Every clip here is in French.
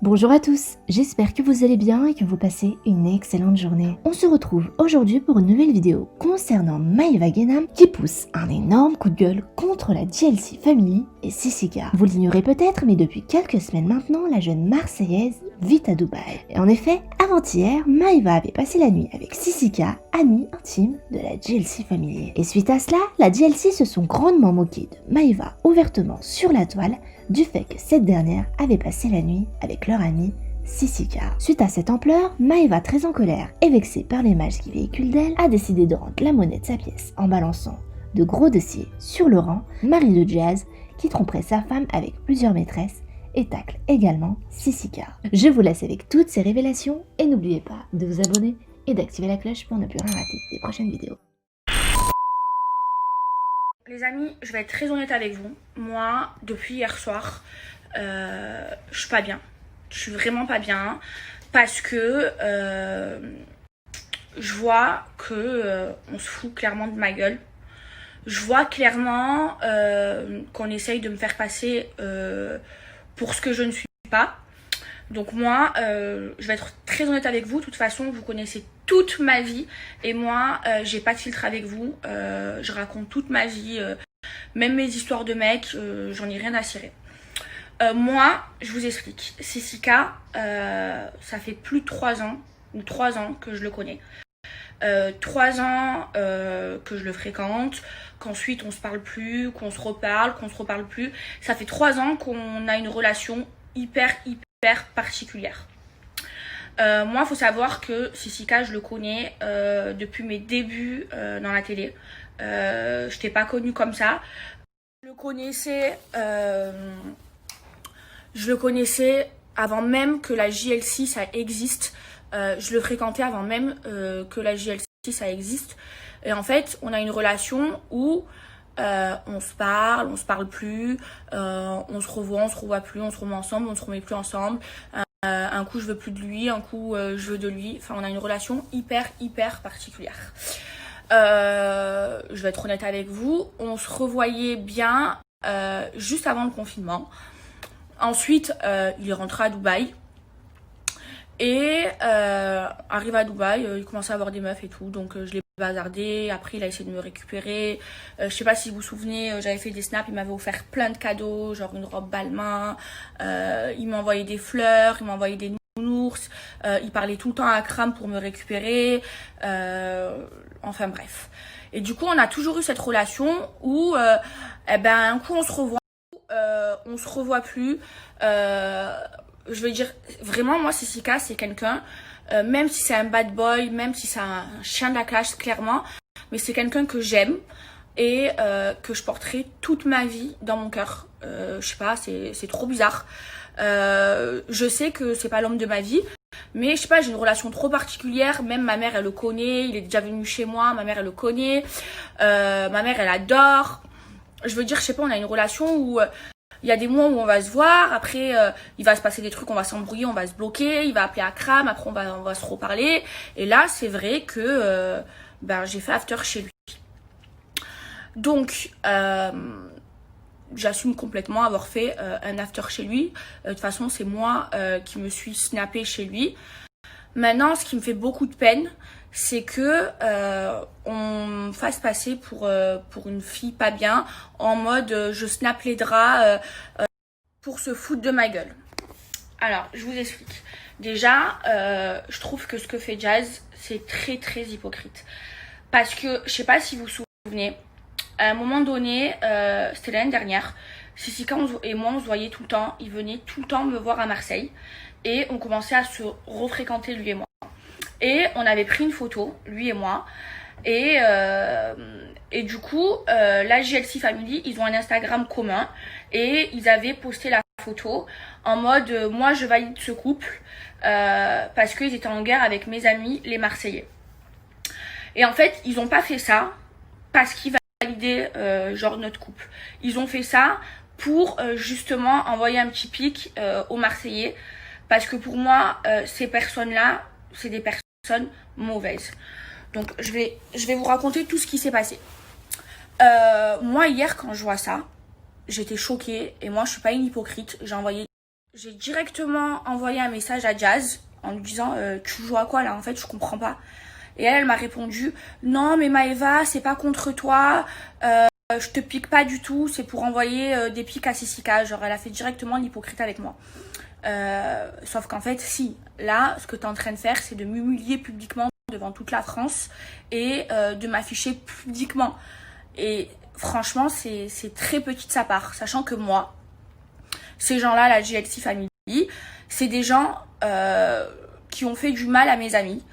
Bonjour à tous, j'espère que vous allez bien et que vous passez une excellente journée. On se retrouve aujourd'hui pour une nouvelle vidéo concernant Maeva Genam qui pousse un énorme coup de gueule contre la JLC Family et Sissika. Vous l'ignorez peut-être, mais depuis quelques semaines maintenant, la jeune Marseillaise vit à Dubaï. Et en effet, avant-hier, Maeva avait passé la nuit avec Sissika, amie intime de la JLC Family. Et suite à cela, la JLC se sont grandement moqués de Maeva ouvertement sur la toile du fait que cette dernière avait passé la nuit avec leur amie Sissika. Suite à cette ampleur, Maeva, très en colère et vexée par l'image qui véhicule d'elle, a décidé de rendre la monnaie de sa pièce en balançant de gros dossiers sur Laurent, mari de Jazz, qui tromperait sa femme avec plusieurs maîtresses et tacle également Sissika. Je vous laisse avec toutes ces révélations et n'oubliez pas de vous abonner et d'activer la cloche pour ne plus rien rater des prochaines vidéos. Les amis, je vais être très honnête avec vous. Moi, depuis hier soir, je suis pas bien. Je suis vraiment pas bien parce que je vois que on se fout clairement de ma gueule. Je vois clairement qu'on essaye de me faire passer pour ce que je ne suis pas. Donc moi, je vais être très honnête avec vous. De toute façon, vous connaissez toute ma vie. Et moi, j'ai pas de filtre avec vous. Je raconte toute ma vie. Même mes histoires de mecs, j'en ai rien à cirer. Moi, je vous explique. Sissika, ça fait plus de 3 ans, ou 3 ans que je le connais. 3 ans que je le fréquente, qu'ensuite on se parle plus, qu'on se reparle plus. Ça fait 3 ans qu'on a une relation hyper particulière. Moi, il faut savoir que Sissika, je le connais depuis mes débuts dans la télé. Je t'ai pas connue comme ça. Je le connaissais avant même que la JLC ça existe. Je le fréquentais avant même que la JLC ça existe. Et en fait, on a une relation où on se parle plus, on se revoit plus, on se remet ensemble, on se remet plus ensemble. Un coup je veux plus de lui, un coup je veux de lui. Enfin, on a une relation hyper particulière. Je vais être honnête avec vous, on se revoyait bien juste avant le confinement. Ensuite, il est rentré à Dubaï. Et arrive à Dubaï, il commençait à avoir des meufs et tout, donc je l'ai bazardé. Après il a essayé de me récupérer. Je sais pas si vous vous souvenez, j'avais fait des snaps, il m'avait offert plein de cadeaux, genre une robe Balmain, il m'envoyait des fleurs, il m'envoyait des nounours, il parlait tout le temps à Akram pour me récupérer, enfin bref. Et du coup on a toujours eu cette relation où un coup on se revoit plus. Je veux dire, vraiment, moi, Sissika, c'est quelqu'un, même si c'est un bad boy, même si c'est un chien de la casse, clairement, mais c'est quelqu'un que j'aime et que je porterai toute ma vie dans mon cœur. Je sais pas, c'est trop bizarre. Je sais que c'est pas l'homme de ma vie, mais je sais pas, j'ai une relation trop particulière. Même ma mère, elle le connaît, il est déjà venu chez moi, ma mère, elle le connaît. Ma mère, elle adore. Je veux dire, je sais pas, on a une relation où... il y a des mois où on va se voir, après il va se passer des trucs, on va s'embrouiller, on va se bloquer, il va appeler Akram, après on va se reparler. Et là, c'est vrai que j'ai fait after chez lui. Donc, j'assume complètement avoir fait un after chez lui. De toute façon, c'est moi qui me suis snappée chez lui. Maintenant, ce qui me fait beaucoup de peine, c'est que on me fasse passer pour une fille pas bien, en mode je snap les draps pour se foutre de ma gueule. Alors, je vous explique. Déjà, je trouve que ce que fait Jazz, c'est très hypocrite. Parce que, je sais pas si vous vous souvenez, à un moment donné, c'était l'année dernière, Sissika et moi, on se voyait tout le temps. Il venait tout le temps me voir à Marseille. Et on commençait à se refréquenter, lui et moi. Et on avait pris une photo, lui et moi. Et du coup, la JLC Family, ils ont un Instagram commun. Et ils avaient posté la photo en mode moi je valide ce couple parce qu'ils étaient en guerre avec mes amis les Marseillais. Et en fait, ils n'ont pas fait ça parce qu'ils validaient genre notre couple. Ils ont fait ça pour justement envoyer un petit pic aux Marseillais. Parce que pour moi, ces personnes-là, c'est des personnes mauvaises. Donc, je vais vous raconter tout ce qui s'est passé. Moi, hier, quand je vois ça, j'étais choquée. Et moi, je suis pas une hypocrite. j'ai directement envoyé un message à Jazz en lui disant tu joues à quoi là, en fait je comprends pas. Et elle m'a répondu non mais Maëva, c'est pas contre toi, je te pique pas du tout, c'est pour envoyer des pics à Sissika. Genre elle a fait directement l'hypocrite avec moi. Sauf qu'en fait si, là ce que tu es en train de faire c'est de m'humilier publiquement devant toute la France et de m'afficher publiquement. Et franchement c'est très petit de sa part, sachant que moi, ces gens-là, la JLC Family, c'est des gens qui ont fait du mal à mes amis,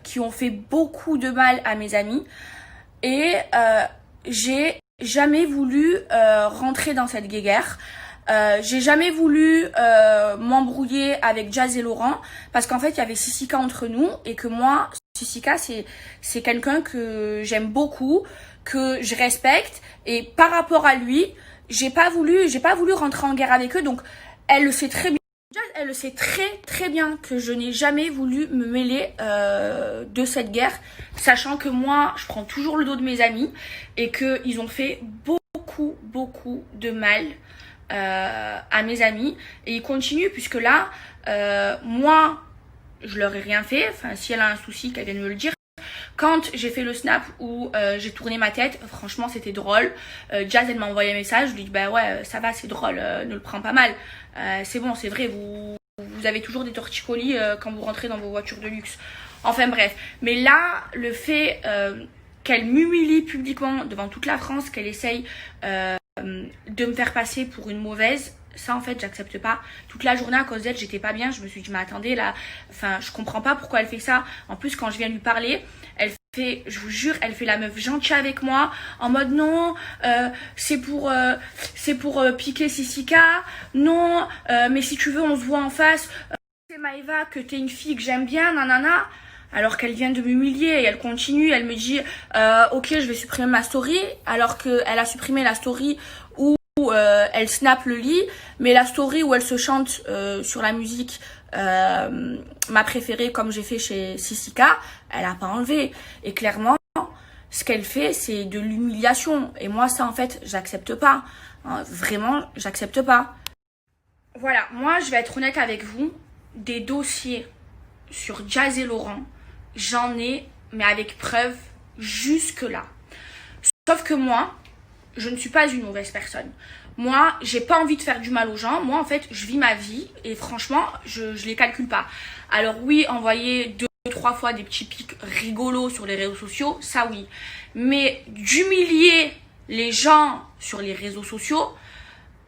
qui ont fait beaucoup de mal à mes amis. Et j'ai jamais voulu rentrer dans cette guéguerre. J'ai jamais voulu m'embrouiller avec Jazz et Laurent parce qu'en fait il y avait Sissika entre nous et que moi, Sissika c'est quelqu'un que j'aime beaucoup, que je respecte, et par rapport à lui, j'ai pas voulu rentrer en guerre avec eux. Donc elle le sait très bien. Elle le sait très bien que je n'ai jamais voulu me mêler de cette guerre, sachant que moi je prends toujours le dos de mes amis et qu'ils ont fait beaucoup de mal à mes amis, et ils continuent puisque là moi je leur ai rien fait. Enfin si elle a un souci qu'elle vienne me le dire. Quand j'ai fait le snap où j'ai tourné ma tête, franchement c'était drôle. Jazz elle m'a envoyé un message, je lui dis bah ouais ça va, c'est drôle, ne le prends pas mal. C'est bon, c'est vrai, vous avez toujours des torticolis quand vous rentrez dans vos voitures de luxe. Enfin bref, mais là le fait qu'elle m'humilie publiquement devant toute la France, qu'elle essaye de me faire passer pour une mauvaise, ça en fait j'accepte pas. Toute la journée à cause d'elle j'étais pas bien, je me suis dit mais attendez là, enfin je comprends pas pourquoi elle fait ça. En plus quand je viens lui parler, elle fait, je vous jure, elle fait la meuf gentille avec moi en mode non c'est pour piquer Sissika, non mais si tu veux on se voit en face, c'est Maëva que t'es une fille que j'aime bien, nanana. Alors qu'elle vient de m'humilier et elle continue, elle me dit ok je vais supprimer ma story, alors qu'elle a supprimé la story où elle snap le lit, mais la story où elle se chante sur la musique ma préférée comme j'ai fait chez Sissika, elle a pas enlevé. Et clairement ce qu'elle fait c'est de l'humiliation, et moi ça en fait j'accepte pas, hein, vraiment j'accepte pas. Voilà, moi je vais être honnête avec vous, des dossiers sur Jazz et Laurent, j'en ai, mais avec preuve, jusque là. Sauf que moi, je ne suis pas une mauvaise personne. Moi, j'ai pas envie de faire du mal aux gens. Moi, en fait, je vis ma vie et franchement, je les calcule pas. Alors oui, envoyer 2-3 fois des petits pics rigolos sur les réseaux sociaux, ça oui. Mais d'humilier les gens sur les réseaux sociaux,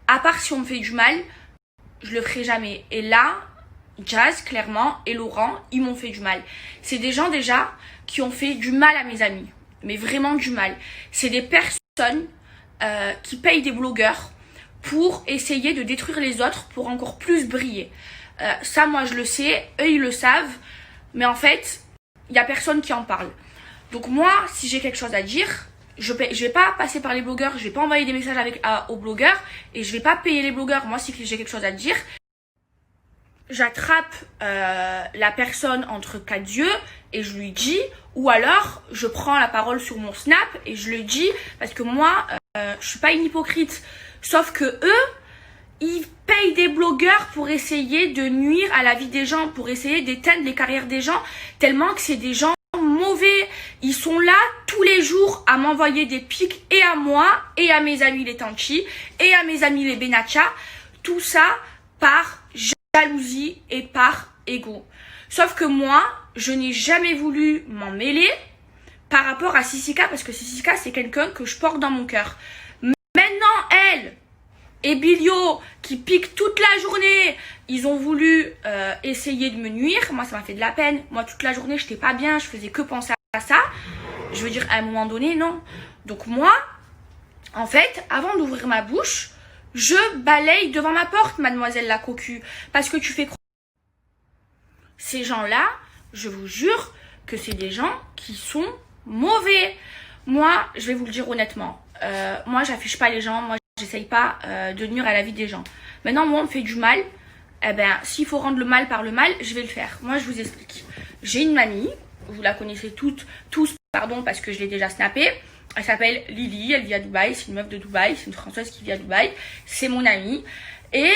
à part si on me fait du mal, je le ferai jamais. Et là, Jazz, clairement, et Laurent, ils m'ont fait du mal. C'est des gens déjà qui ont fait du mal à mes amis. Mais vraiment du mal. C'est des personnes qui payent des blogueurs pour essayer de détruire les autres pour encore plus briller. Ça, moi, je le sais. Eux, ils le savent. Mais en fait, il n'y a personne qui en parle. Donc moi, si j'ai quelque chose à dire, je vais pas passer par les blogueurs. Je vais pas envoyer des messages aux blogueurs. Et je vais pas payer les blogueurs. Moi, si j'ai quelque chose à dire, j'attrape la personne entre quatre yeux et je lui dis, ou alors je prends la parole sur mon snap et je le dis, parce que moi je suis pas une hypocrite, sauf que eux ils payent des blogueurs pour essayer de nuire à la vie des gens, pour essayer d'éteindre les carrières des gens, tellement que c'est des gens mauvais. Ils sont là tous les jours à m'envoyer des pics, et à moi et à mes amis les Tanchi et à mes amis les Benacha, tout ça par jalousie et par ego. Sauf que moi, je n'ai jamais voulu m'en mêler par rapport à Sissika, parce que Sissika, c'est quelqu'un que je porte dans mon cœur. Maintenant, elle et Bilio, qui piquent toute la journée, ils ont voulu essayer de me nuire. Moi, ça m'a fait de la peine. Moi, toute la journée, je n'étais pas bien, je faisais que penser à ça. Je veux dire, à un moment donné, non. Donc moi, en fait, avant d'ouvrir ma bouche, je balaye devant ma porte, mademoiselle la cocu, parce que tu fais croire. Ces gens-là, je vous jure que c'est des gens qui sont mauvais. Moi, je vais vous le dire honnêtement, moi j'affiche pas les gens, moi j'essaye pas de nuire à la vie des gens. Maintenant, moi on me fait du mal, eh ben s'il faut rendre le mal par le mal, je vais le faire. Moi je vous explique. J'ai une mamie, vous la connaissez tous, parce que je l'ai déjà snappée. Elle s'appelle Lily, elle vit à Dubaï, c'est une meuf de Dubaï, c'est une Française qui vit à Dubaï, c'est mon amie. Et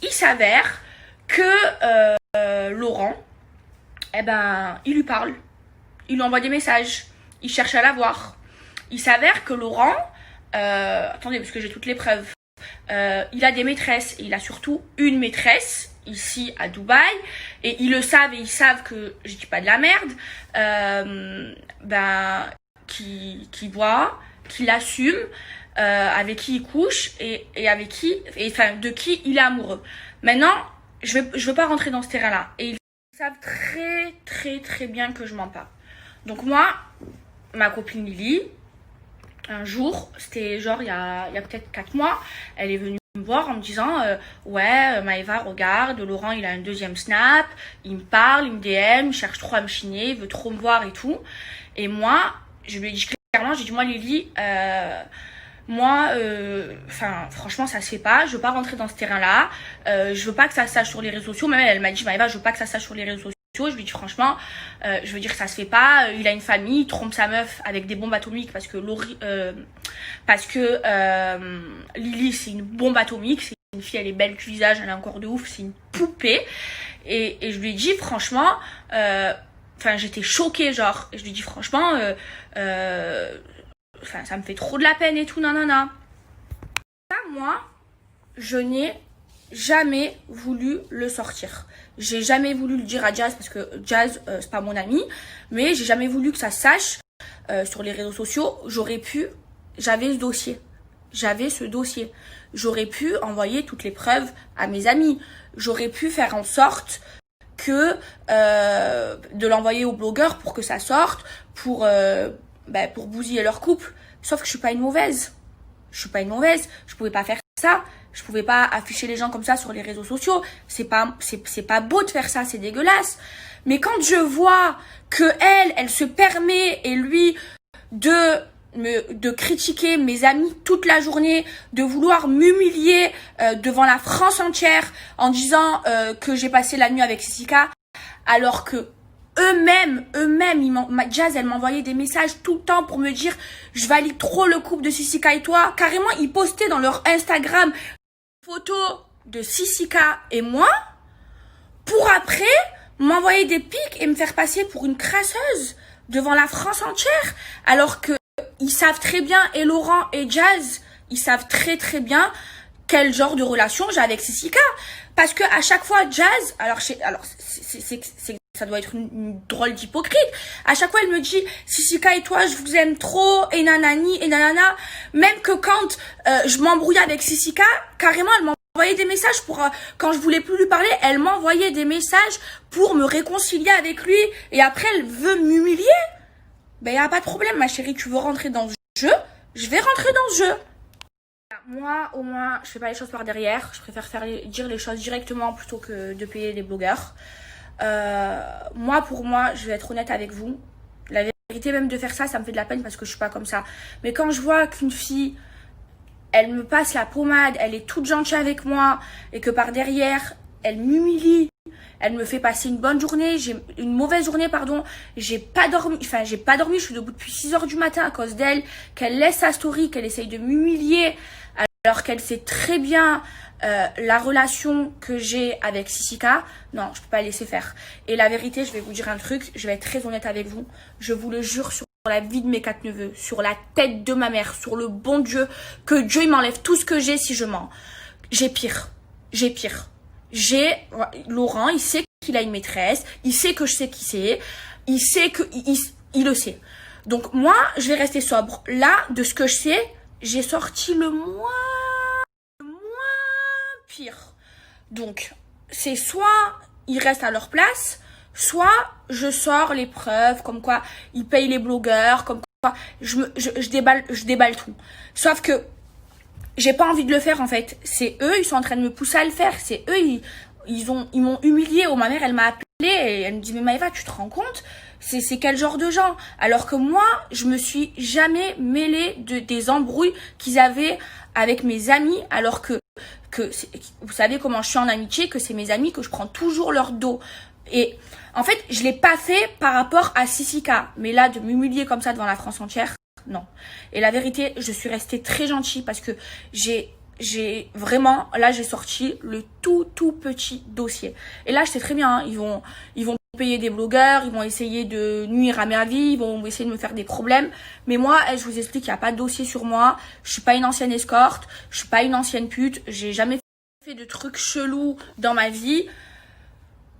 il s'avère que Laurent, eh ben, il lui parle. Il lui envoie des messages. Il cherche à la voir. Il s'avère que Laurent, attendez, parce que j'ai toutes les preuves, il a des maîtresses. Et il a surtout une maîtresse ici à Dubaï. Et ils le savent et ils savent que je dis pas de la merde. Qui boit, qui l'assume, avec qui il couche et avec qui, enfin de qui il est amoureux. Maintenant, je veux pas rentrer dans ce terrain-là. Et ils savent très très très bien que je mens pas. Donc moi, ma copine Lily, un jour, c'était genre il y a peut-être 4 mois, elle est venue me voir en me disant ouais Maëva, regarde, Laurent il a un deuxième snap, il me parle, il me DM, il cherche trop à me chigner, il veut trop me voir et tout. Et moi, je lui ai dit clairement, j'ai dit moi Lily, franchement ça se fait pas, je veux pas rentrer dans ce terrain-là, je veux pas que ça se sache sur les réseaux sociaux. Même elle m'a dit Maëva, je veux pas que ça se sache sur les réseaux sociaux. Je lui dis franchement, je veux dire ça se fait pas, il a une famille, il trompe sa meuf avec des bombes atomiques parce que Lily c'est une bombe atomique, c'est une fille, elle est belle du visage, elle est encore de ouf, c'est une poupée. Et je lui ai dit franchement, j'étais choquée genre, et je lui ai dit franchement, ça me fait trop de la peine et tout, nanana. Ça, moi, je n'ai jamais voulu le sortir. J'ai jamais voulu le dire à Jazz parce que Jazz, c'est pas mon ami, mais j'ai jamais voulu que ça se sache sur les réseaux sociaux. J'avais ce dossier. J'aurais pu envoyer toutes les preuves à mes amis. J'aurais pu faire en sorte que de l'envoyer aux blogueurs pour que ça sorte, pour bousiller leur couple. Sauf que je suis pas une mauvaise. Je pouvais pas faire ça. Je pouvais pas afficher les gens comme ça sur les réseaux sociaux. C'est pas beau de faire ça, c'est dégueulasse. Mais quand je vois que elle se permet et lui de critiquer mes amis toute la journée, de vouloir m'humilier devant la France entière en disant que j'ai passé la nuit avec Sissika, alors que eux-mêmes, Jazz, elle m'envoyait des messages tout le temps pour me dire je valide trop le couple de Sissika et toi. Carrément, ils postaient dans leur Instagram photos de Sissika et moi pour après m'envoyer des pics et me faire passer pour une crasseuse devant la France entière, alors que ils savent très bien, et Laurent et Jazz, ils savent très très bien quel genre de relation j'ai avec Sissika. Parce que à chaque fois, Jazz, ça doit être une drôle d'hypocrite. À chaque fois, elle me dit, Sissika et toi, je vous aime trop, et nanani, et nanana. Même que quand je m'embrouillais avec Sissika, carrément, elle m'envoyait des messages pour, quand je voulais plus lui parler, elle m'envoyait des messages pour me réconcilier avec lui. Et après, elle veut m'humilier. Ben, y a pas de problème, ma chérie, tu veux rentrer dans ce jeu, je vais rentrer dans ce jeu. Moi, au moins, je fais pas les choses par derrière. Je préfère dire les choses directement plutôt que de payer les blogueurs. Pour moi, je vais être honnête avec vous. La vérité, même de faire ça, ça me fait de la peine parce que je suis pas comme ça. Mais quand je vois qu'une fille, elle me passe la pommade, elle est toute gentille avec moi, et que par derrière, elle m'humilie, elle me fait passer une mauvaise journée, j'ai pas dormi, je suis debout depuis 6h du matin à cause d'elle, qu'elle laisse sa story, qu'elle essaye de m'humilier, alors qu'elle sait très bien la relation que j'ai avec Sissika. Non, je peux pas laisser faire. Et la vérité, je vais vous dire un truc, je vais être très honnête avec vous, je vous le jure sur la vie de mes 4 neveux, sur la tête de ma mère, sur le bon Dieu, que Dieu il m'enlève tout ce que j'ai si je mens. J'ai pire. Laurent, il sait qu'il a une maîtresse, il sait que je sais qui c'est, il sait que il le sait. Donc moi, je vais rester sobre. Là, de ce que je sais, j'ai sorti le moins pire. Donc, c'est soit ils restent à leur place, soit je sors les preuves, comme quoi ils payent les blogueurs, comme quoi je déballe tout. Sauf que j'ai pas envie de le faire en fait. C'est eux, ils sont en train de me pousser à le faire. C'est eux, ils m'ont humiliée. Ma mère, elle m'a appelée et elle me dit mais Maëva, tu te rends compte? C'est quel genre de gens? Alors que moi, je me suis jamais mêlée des embrouilles qu'ils avaient avec mes amis, alors que vous savez comment je suis en amitié, que c'est mes amis, que je prends toujours leur dos. Et en fait, je l'ai pas fait par rapport à Sissika. Mais là, de m'humilier comme ça devant la France entière, non. Et la vérité, je suis restée très gentille parce que j'ai j'ai sorti le tout petit dossier. Et là, je sais très bien, ils vont payer des blogueurs, ils vont essayer de nuire à ma vie, ils vont essayer de me faire des problèmes. Mais moi, je vous explique, il n'y a pas de dossier sur moi. Je suis pas une ancienne escorte, je suis pas une ancienne pute, j'ai jamais fait de trucs chelous dans ma vie.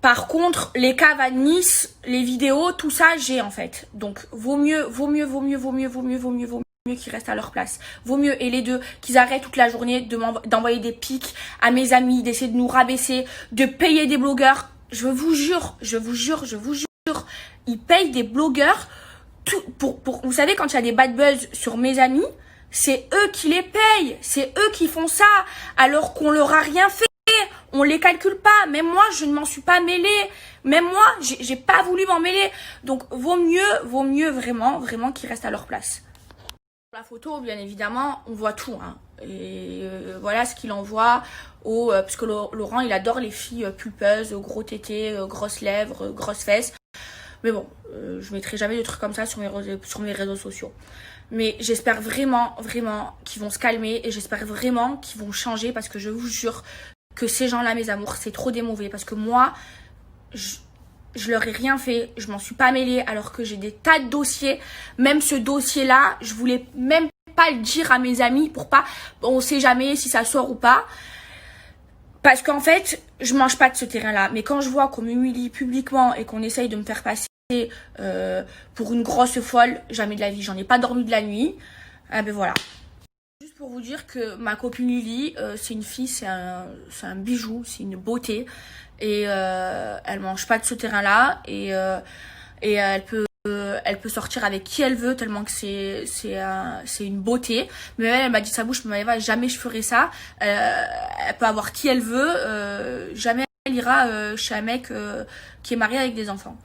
Par contre, les caves à Nice, les vidéos, tout ça, j'ai en fait. Donc, vaut mieux qu'ils restent à leur place. Vaut mieux, et les deux, qu'ils arrêtent toute la journée d'envoyer des pics à mes amis, d'essayer de nous rabaisser, de payer des blogueurs. Je vous jure, ils payent des blogueurs vous savez, quand il y a des bad buzz sur mes amis, c'est eux qui les payent, c'est eux qui font ça, alors qu'on leur a rien fait. On les calcule pas. Même moi, je ne m'en suis pas mêlée. Même moi, j'ai pas voulu m'en mêler. Donc, vaut mieux vraiment qu'ils restent à leur place. La photo, bien évidemment, on voit tout. Hein. Et voilà ce qu'il envoie parce que Laurent, il adore les filles pulpeuses, gros tétés, grosses lèvres, grosses fesses. Mais bon, je mettrai jamais de trucs comme ça sur mes réseaux sociaux. Mais j'espère vraiment qu'ils vont se calmer et j'espère vraiment qu'ils vont changer parce que je vous jure que ces gens-là, mes amours, c'est trop des mauvais. Parce que moi, je leur ai rien fait, je m'en suis pas mêlée alors que j'ai des tas de dossiers. Même ce dossier-là, je voulais même pas le dire à mes amis pour pas, on sait jamais si ça sort ou pas. Parce qu'en fait, je mange pas de ce terrain-là. Mais quand je vois qu'on m'humilie publiquement et qu'on essaye de me faire passer pour une grosse folle, jamais de la vie, j'en ai pas dormi de la nuit. Ah ben voilà. Juste pour vous dire que ma copine Lily, c'est une fille, c'est un bijou, c'est une beauté. Et elle mange pas de ce terrain-là. Et elle peut sortir avec qui elle veut tellement que c'est une beauté. Mais elle m'a dit sa bouche, mais Maëva, jamais je ferai ça. Elle peut avoir qui elle veut. Jamais elle ira chez un mec qui est marié avec des enfants.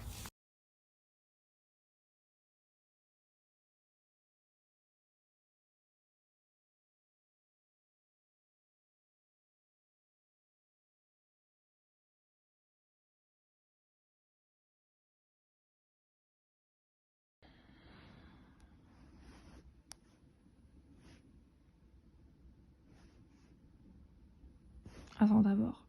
Attends d'abord.